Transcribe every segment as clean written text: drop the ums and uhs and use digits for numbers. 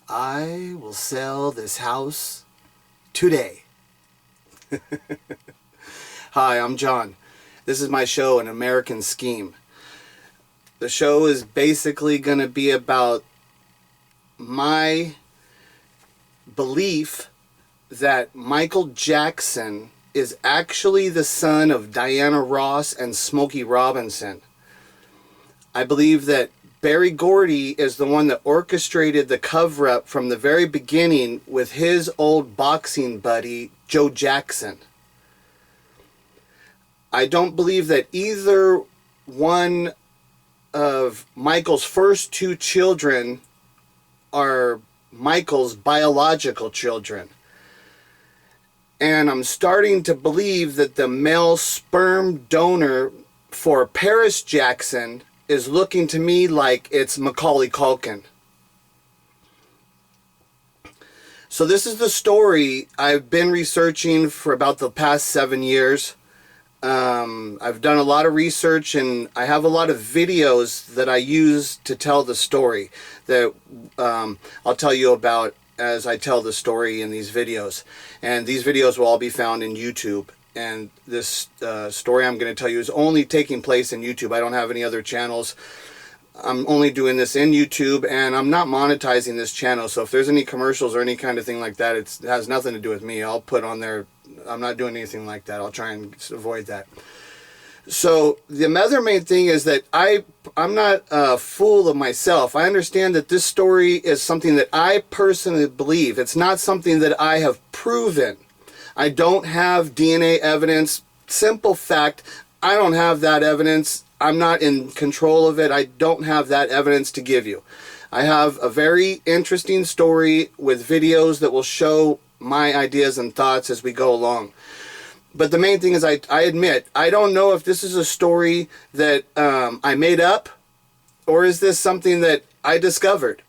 I will sell this house today. Hi, I'm John. This is my show, An American Scheme. The show is basically going to be about my belief that Michael Jackson is actually the son of Diana Ross and Smokey Robinson. I believe that Berry Gordy is the one that orchestrated the cover-up from the very beginning with his old boxing buddy, Joe Jackson. I don't believe that either one of Michael's first two children are Michael's biological children. And I'm starting to believe that the male sperm donor for Paris Jackson is looking to me like it's Macaulay Culkin. So this is the story I've been researching for about the past 7 years. I've done a lot of research, and I have a lot of videos that I use to tell the story that I'll tell you about as I tell the story in these videos. And these videos will all be found in YouTube. And this story I'm going to tell you is only taking place in YouTube. I don't have any other channels. I'm only doing this in YouTube, and I'm not monetizing this channel. So if there's any commercials or any kind of thing like that, it has nothing to do with me. I'll put on there, I'm not doing anything like that. I'll try and avoid that. So the other main thing is that I'm not a fool of myself. I understand that this story is something that I personally believe. It's not something that I have proven. I don't have DNA evidence. Simple fact, I don't have that evidence. I'm not in control of it. I don't have that evidence to give you. I have a very interesting story with videos that will show my ideas and thoughts as we go along. But the main thing is I admit, I don't know if this is a story that I made up, or is this something that I discovered?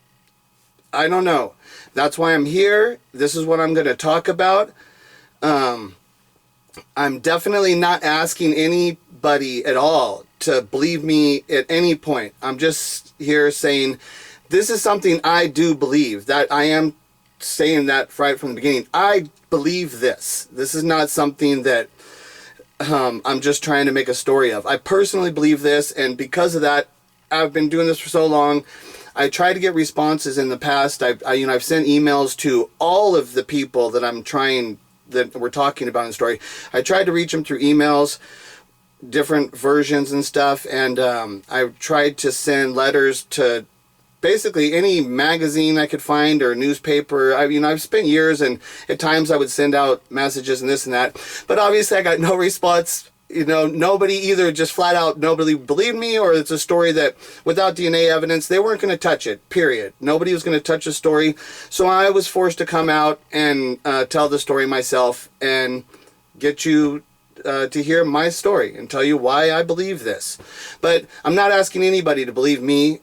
I don't know. That's why I'm here. This is what I'm going to talk about. I'm definitely not asking anybody at all to believe me at any point. I'm just here saying this is something I do believe. That I am saying that right from the beginning. I believe this. This is not something that I'm just trying to make a story of. I personally believe this, and because of that, I've been doing this for so long. I tried to get responses in the past. I've sent emails to all of the people that we're talking about in the story. I tried to reach them through emails, different versions and stuff, and I tried to send letters to basically any magazine I could find or newspaper. I've spent years, and at times I would send out messages and this and that, but obviously I got no response. Nobody either just flat out nobody believed me, or it's a story that without DNA evidence they weren't going to touch it, period. Nobody was going to touch the story. So I was forced to come out and tell the story myself and get you to hear my story and tell you why I believe this. But I'm not asking anybody to believe me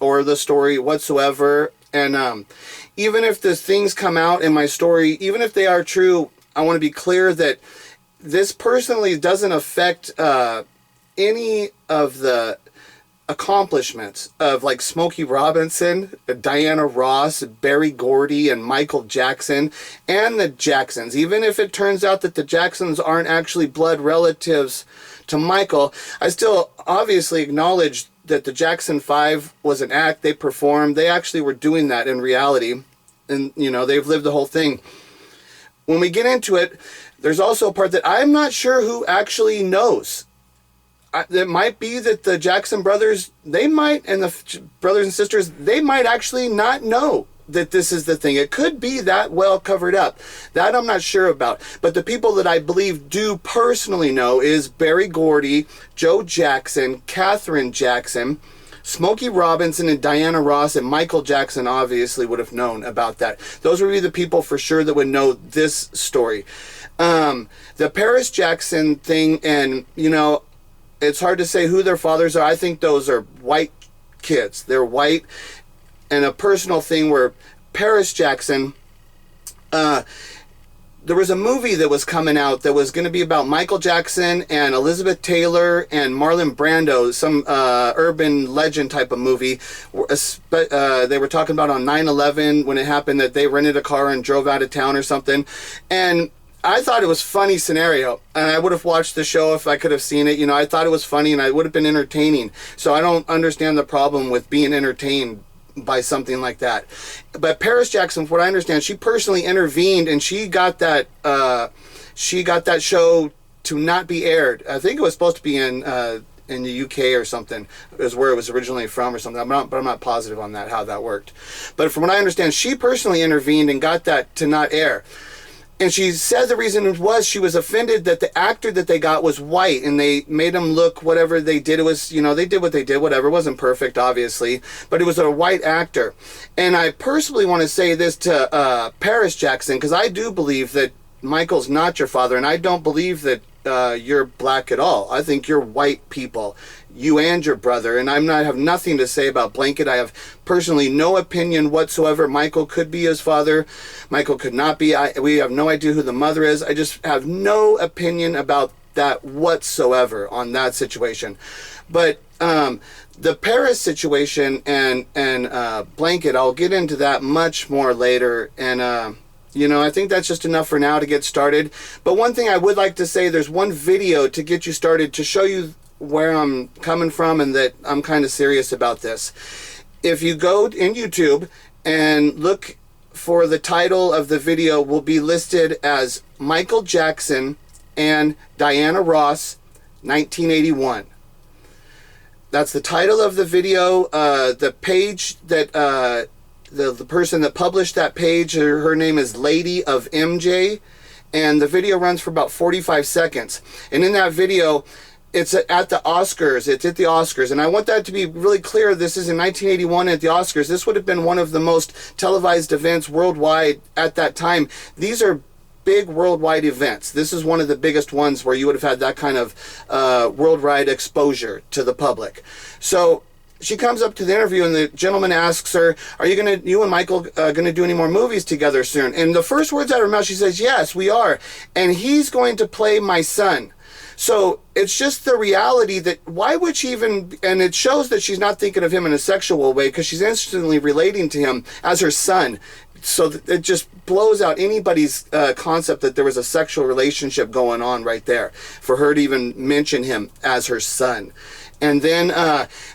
or the story whatsoever. And even if the things come out in my story, even if they are true, I want to be clear that this personally doesn't affect any of the accomplishments of like Smokey Robinson, Diana Ross, Berry Gordy, and Michael Jackson, and the Jacksons. Even if it turns out that the Jacksons aren't actually blood relatives to Michael, I still obviously acknowledge that the Jackson 5 was an act they performed. They actually were doing that in reality, and they've lived the whole thing. When we get into it, there's also a part that I'm not sure who actually knows. It might be that the Jackson brothers, and the brothers and sisters, they might actually not know that this is the thing. It could be that well covered up. That I'm not sure about. But the people that I believe do personally know is Berry Gordy, Joe Jackson, Catherine Jackson, Smokey Robinson, and Diana Ross, and Michael Jackson obviously would have known about that. Those would be the people for sure that would know this story. The Paris Jackson thing, and it's hard to say who their fathers are. I think those are white kids. They're white. And a personal thing where Paris Jackson, there was a movie that was coming out that was going to be about Michael Jackson and Elizabeth Taylor and Marlon Brando, some urban legend type of movie. They were talking about on 9/11 when it happened that they rented a car and drove out of town or something. And I thought it was a funny scenario, and I would have watched the show if I could have seen it. You know, I thought it was funny, and I would have been entertaining. So I don't understand the problem with being entertained by something like that. But Paris Jackson, from what I understand, she personally intervened, and she got that show to not be aired. I think it was supposed to be in the UK or something. It was where it was originally from or something. But I'm not positive on that, how that worked. But from what I understand, she personally intervened and got that to not air. And she said the reason was she was offended that the actor that they got was white, and they made him look whatever they did. It was, you know, they did what they did, whatever. It wasn't perfect, obviously, but it was a white actor. And I personally want to say this to Paris Jackson, because I do believe that Michael's not your father, and I don't believe that you're black at all. I think you're white people, you and your brother, and have nothing to say about Blanket. I have personally no opinion whatsoever. Michael could be his father. Michael could not be. We have no idea who the mother is. I just have no opinion about that whatsoever on that situation. But the Paris situation and Blanket, I'll get into that much more later. And you know, I think that's just enough for now to get started. But one thing I would like to say, there's one video to get you started to show you where I'm coming from and that I'm kind of serious about this. If you go in YouTube and look for the title of the video, will be listed as Michael Jackson and Diana Ross, 1981. That's the title of the video. The page that the person that published that page, her name is Lady of MJ, and the video runs for about 45 seconds. And in that video, it's at the Oscars. It's at the Oscars. And I want that to be really clear. This is in 1981 at the Oscars. This would have been one of the most televised events worldwide at that time. These are big worldwide events. This is one of the biggest ones where you would have had that kind of worldwide exposure to the public. So she comes up to the interview, and the gentleman asks her, "Are you and Michael gonna do any more movies together soon?" And the first words out of her mouth, she says, "Yes, we are. And he's going to play my son." So it's just the reality that why would she even, and it shows that she's not thinking of him in a sexual way, because she's instantly relating to him as her son. So it just blows out anybody's concept that there was a sexual relationship going on right there for her to even mention him as her son. And then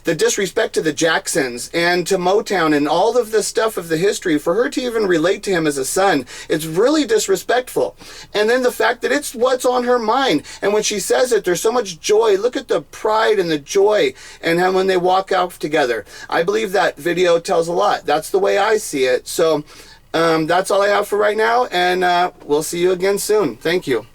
the disrespect to the Jacksons and to Motown and all of the stuff of the history, for her to even relate to him as a son, it's really disrespectful. And then the fact that it's what's on her mind. And when she says it, there's so much joy. Look at the pride and the joy and how when they walk out together. I believe that video tells a lot. That's the way I see it. So that's all I have for right now. And we'll see you again soon. Thank you.